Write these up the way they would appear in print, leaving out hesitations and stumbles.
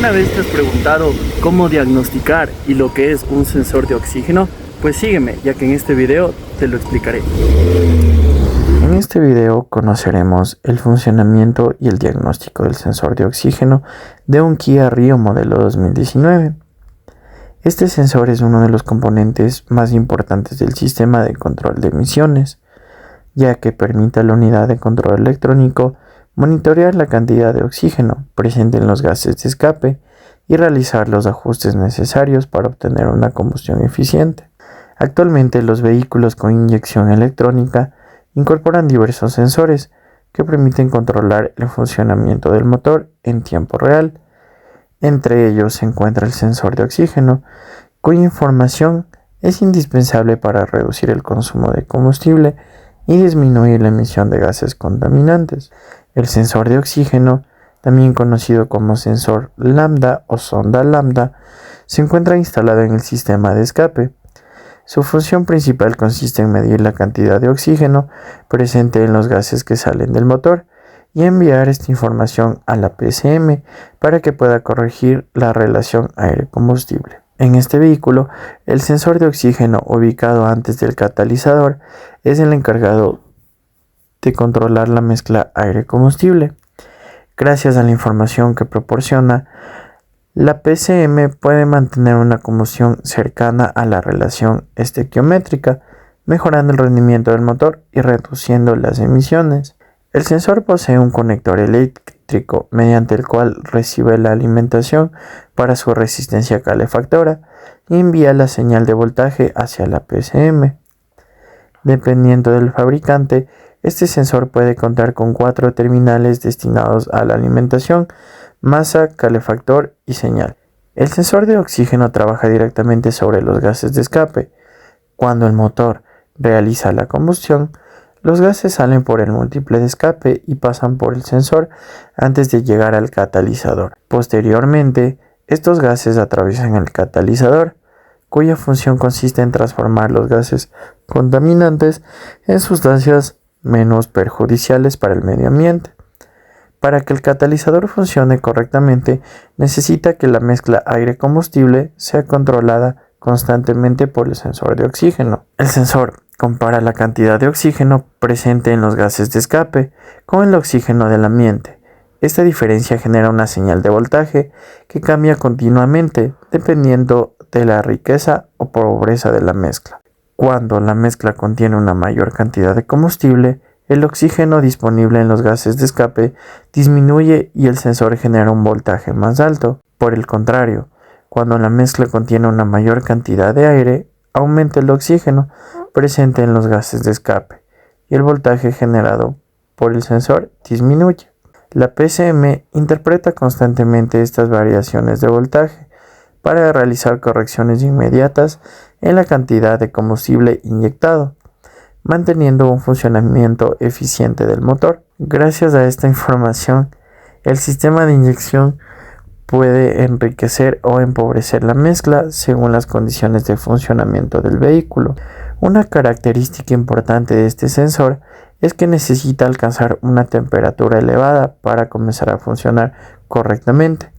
¿Alguna vez te has preguntado cómo diagnosticar y lo que es un sensor de oxígeno? Pues sígueme, ya que en este video te lo explicaré. En este video conoceremos el funcionamiento y el diagnóstico del sensor de oxígeno de un Kia Rio modelo 2019. Este sensor es uno de los componentes más importantes del sistema de control de emisiones, ya que permite a la unidad de control electrónico monitorear la cantidad de oxígeno presente en los gases de escape y realizar los ajustes necesarios para obtener una combustión eficiente. Actualmente los vehículos con inyección electrónica incorporan diversos sensores que permiten controlar el funcionamiento del motor en tiempo real. Entre ellos se encuentra el sensor de oxígeno, cuya información es indispensable para reducir el consumo de combustible y disminuir la emisión de gases contaminantes. El sensor de oxígeno, también conocido como sensor lambda o sonda lambda, se encuentra instalado en el sistema de escape. Su función principal consiste en medir la cantidad de oxígeno presente en los gases que salen del motor y enviar esta información a la PCM para que pueda corregir la relación aire-combustible. En este vehículo, el sensor de oxígeno ubicado antes del catalizador es el encargado de controlar la mezcla aire-combustible. Gracias a la información que proporciona, la PCM puede mantener una combustión cercana a la relación estequiométrica, mejorando el rendimiento del motor y reduciendo las emisiones. El sensor posee un conector eléctrico mediante el cual recibe la alimentación para su resistencia calefactora y envía la señal de voltaje hacia la PCM. Dependiendo del fabricante, este sensor puede contar con 4 terminales destinados a la alimentación, masa, calefactor y señal. El sensor de oxígeno trabaja directamente sobre los gases de escape. Cuando el motor realiza la combustión, los gases salen por el múltiple de escape y pasan por el sensor antes de llegar al catalizador. Posteriormente, estos gases atraviesan el catalizador, cuya función consiste en transformar los gases contaminantes en sustancias menos perjudiciales para el medio ambiente. Para que el catalizador funcione correctamente, necesita que la mezcla aire-combustible sea controlada constantemente por el sensor de oxígeno. El sensor compara la cantidad de oxígeno presente en los gases de escape con el oxígeno del ambiente. Esta diferencia genera una señal de voltaje que cambia continuamente dependiendo de la riqueza o pobreza de la mezcla. Cuando la mezcla contiene una mayor cantidad de combustible, el oxígeno disponible en los gases de escape disminuye y el sensor genera un voltaje más alto. Por el contrario, cuando la mezcla contiene una mayor cantidad de aire, aumenta el oxígeno presente en los gases de escape y el voltaje generado por el sensor disminuye. La PCM interpreta constantemente estas variaciones de voltaje para realizar correcciones inmediatas en la cantidad de combustible inyectado, manteniendo un funcionamiento eficiente del motor. Gracias a esta información, el sistema de inyección puede enriquecer o empobrecer la mezcla según las condiciones de funcionamiento del vehículo. Una característica importante de este sensor es que necesita alcanzar una temperatura elevada para comenzar a funcionar correctamente.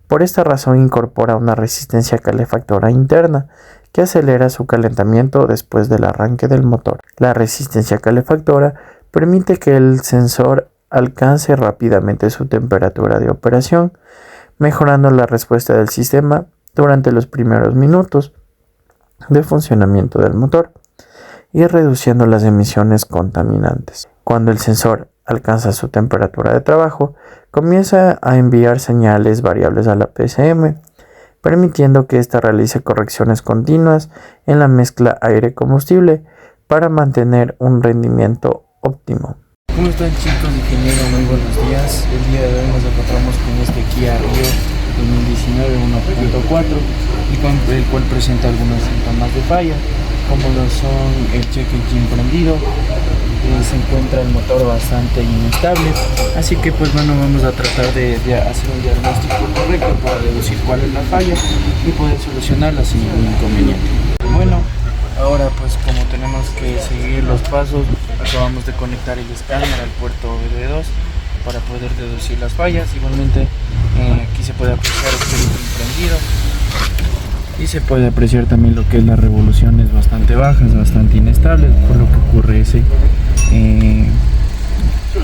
Por esta razón incorpora una resistencia calefactora interna que acelera su calentamiento después del arranque del motor. La resistencia calefactora permite que el sensor alcance rápidamente su temperatura de operación, mejorando la respuesta del sistema durante los primeros minutos de funcionamiento del motor y reduciendo las emisiones contaminantes. Cuando el sensor alcanza su temperatura de trabajo, comienza a enviar señales variables a la PCM, permitiendo que ésta realice correcciones continuas en la mezcla aire-combustible para mantener un rendimiento óptimo. ¿Cómo están, chicos? Ingeniero, muy buenos días. El día de hoy nos encontramos con este Kia Rio 2019 1.4, el cual presenta algunos síntomas de falla, como lo son el check engine prendido, se encuentra el motor bastante inestable, así que pues bueno, vamos a tratar de hacer un diagnóstico correcto para deducir cuál es la falla y poder solucionarla sin ningún inconveniente. Bueno, ahora pues como tenemos que seguir los pasos, acabamos de conectar el escáner al puerto BD2 para poder deducir las fallas. Igualmente aquí Aquí se puede apreciar el filtro prendido y se puede apreciar también lo que es las revoluciones bastante bajas, bastante inestables, por lo que ocurre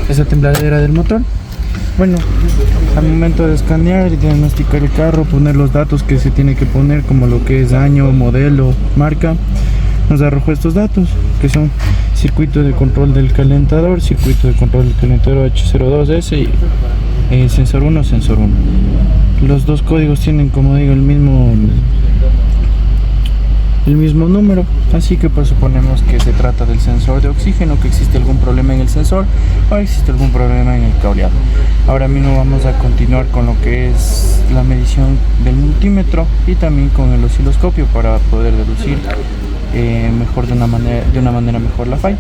esa tembladera del motor. Bueno, al momento de escanear y diagnosticar el carro, poner los datos que se tiene que poner, como lo que es año, modelo, marca, nos arrojó estos datos, que son circuito de control del calentador, circuito de control del calentador H02S y sensor 1, sensor 1. Los dos códigos tienen, como digo, el mismo número, así que pues suponemos que se trata del sensor de oxígeno, que existe algún problema en el sensor o existe algún problema en el cableado. Ahora mismo vamos a continuar con lo que es la medición del multímetro y también con el osciloscopio para poder deducir mejor de una manera mejor la falla.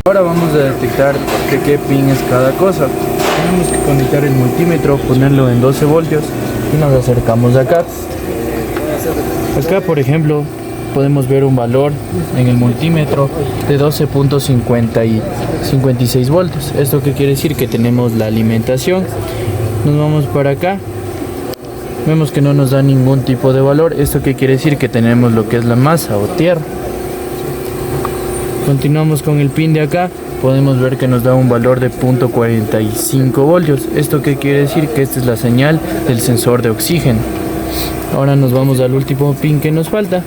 Ahora vamos a detectar de qué pin es cada cosa. Tenemos que conectar el multímetro, ponerlo en 12 voltios y nos acercamos acá. Acá, por ejemplo, podemos ver un valor en el multímetro de 12.56 voltios. ¿Esto qué quiere decir? Que tenemos la alimentación. Nos vamos para acá. Vemos que no nos da ningún tipo de valor. ¿Esto qué quiere decir? Que tenemos lo que es la masa o tierra. Continuamos con el pin de acá. Podemos ver que nos da un valor de 0.45 voltios. ¿Esto qué quiere decir? Que esta es la señal del sensor de oxígeno. Ahora nos vamos al último pin que nos falta.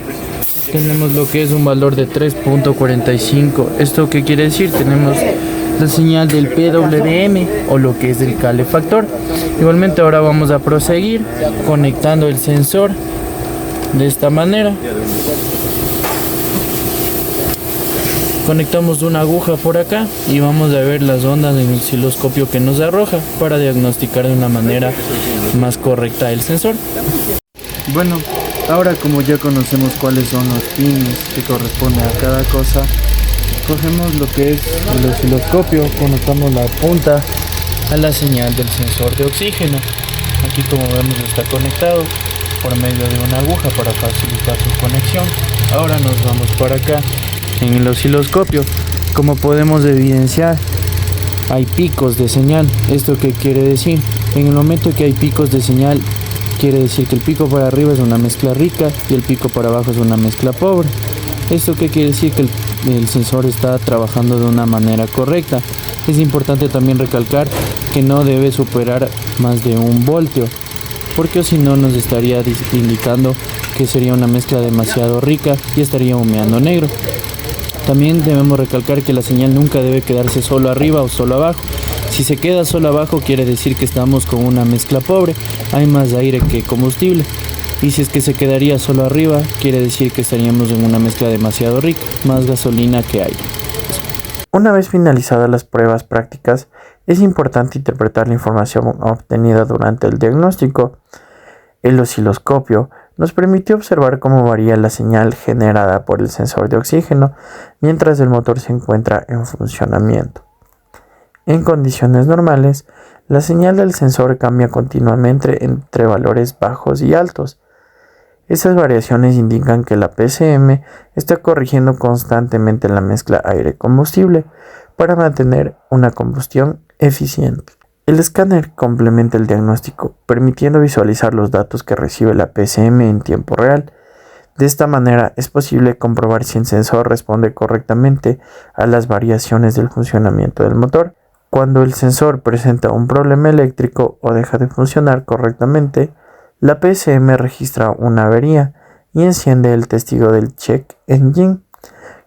Tenemos lo que es un valor de 3.45. ¿Esto qué quiere decir? Tenemos la señal del PWM o lo que es del calefactor. Igualmente ahora vamos a proseguir conectando el sensor de esta manera. Conectamos una aguja por acá y vamos a ver las ondas en el osciloscopio que nos arroja para diagnosticar de una manera más correcta el sensor. Bueno, ahora como ya conocemos cuáles son los pines que corresponden a cada cosa, cogemos lo que es el osciloscopio, conectamos la punta a la señal del sensor de oxígeno. Aquí, como vemos, está conectado por medio de una aguja para facilitar su conexión. Ahora nos vamos para acá en el osciloscopio. Como podemos evidenciar, hay picos de señal. ¿Esto qué quiere decir? En el momento que hay picos de señal, quiere decir que el pico para arriba es una mezcla rica y el pico para abajo es una mezcla pobre. ¿Esto qué quiere decir? Que el sensor está trabajando de una manera correcta. Es importante también recalcar que no debe superar más de 1 voltio, porque si no nos estaría indicando que sería una mezcla demasiado rica y estaría humeando negro. También debemos recalcar que la señal nunca debe quedarse solo arriba o solo abajo. Si se queda solo abajo, quiere decir que estamos con una mezcla pobre, hay más aire que combustible. Y si es que se quedaría solo arriba, quiere decir que estaríamos en una mezcla demasiado rica, más gasolina que aire. Una vez finalizadas las pruebas prácticas, es importante interpretar la información obtenida durante el diagnóstico. El osciloscopio nos permitió observar cómo varía la señal generada por el sensor de oxígeno mientras el motor se encuentra en funcionamiento. En condiciones normales, la señal del sensor cambia continuamente entre valores bajos y altos. Estas variaciones indican que la PCM está corrigiendo constantemente la mezcla aire-combustible para mantener una combustión eficiente. El escáner complementa el diagnóstico, permitiendo visualizar los datos que recibe la PCM en tiempo real. De esta manera es posible comprobar si el sensor responde correctamente a las variaciones del funcionamiento del motor. Cuando el sensor presenta un problema eléctrico o deja de funcionar correctamente, la PCM registra una avería y enciende el testigo del check engine,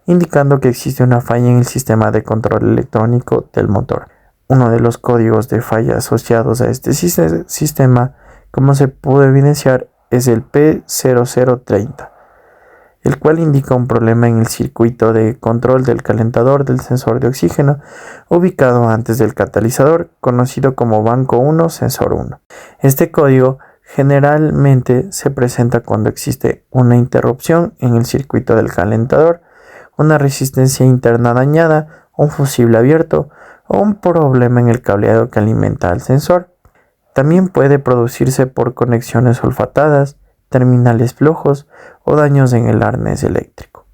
indicando que existe una falla en el sistema de control electrónico del motor. Uno de los códigos de falla asociados a este sistema, como se pudo evidenciar, es el P0030, el cual indica un problema en el circuito de control del calentador del sensor de oxígeno ubicado antes del catalizador, conocido como banco 1 sensor 1. Este código generalmente se presenta cuando existe una interrupción en el circuito del calentador, una resistencia interna dañada, un fusible abierto o un problema en el cableado que alimenta al sensor. También puede producirse por conexiones olfatadas, terminales flojos o daños en el arnés eléctrico.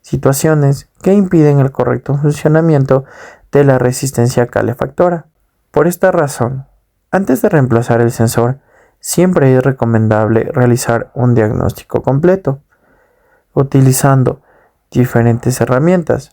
Situaciones que impiden el correcto funcionamiento de la resistencia calefactora. Por esta razón, antes de reemplazar el sensor, Siempre es recomendable realizar un diagnóstico completo, utilizando diferentes herramientas.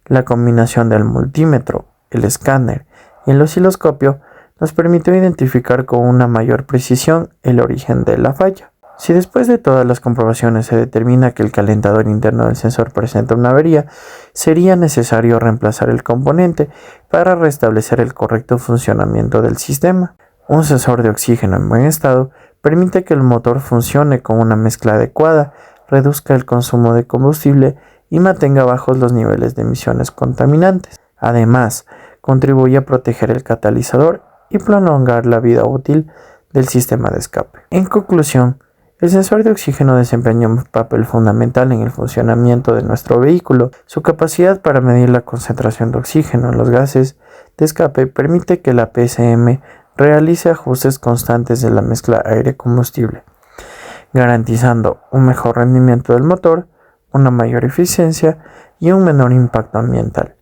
La combinación del multímetro, el escáner y el osciloscopio nos permitió identificar con una mayor precisión el origen de la falla. Si después de todas las comprobaciones se determina que el calentador interno del sensor presenta una avería, sería necesario reemplazar el componente para restablecer el correcto funcionamiento del sistema. Un sensor de oxígeno en buen estado permite que el motor funcione con una mezcla adecuada, reduzca el consumo de combustible y mantenga bajos los niveles de emisiones contaminantes. Además, contribuye a proteger el catalizador y prolongar la vida útil del sistema de escape. En conclusión, el sensor de oxígeno desempeña un papel fundamental en el funcionamiento de nuestro vehículo. Su capacidad para medir la concentración de oxígeno en los gases de escape permite que la PSM realice ajustes constantes de la mezcla aire-combustible, garantizando un mejor rendimiento del motor, una mayor eficiencia y un menor impacto ambiental.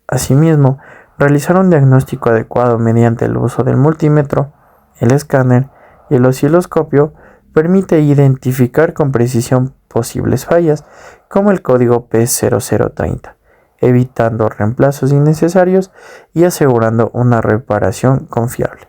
Asimismo, realizar un diagnóstico adecuado mediante el uso del multímetro, el escáner y el osciloscopio permite identificar con precisión posibles fallas, como el código P0030, evitando reemplazos innecesarios y asegurando una reparación confiable.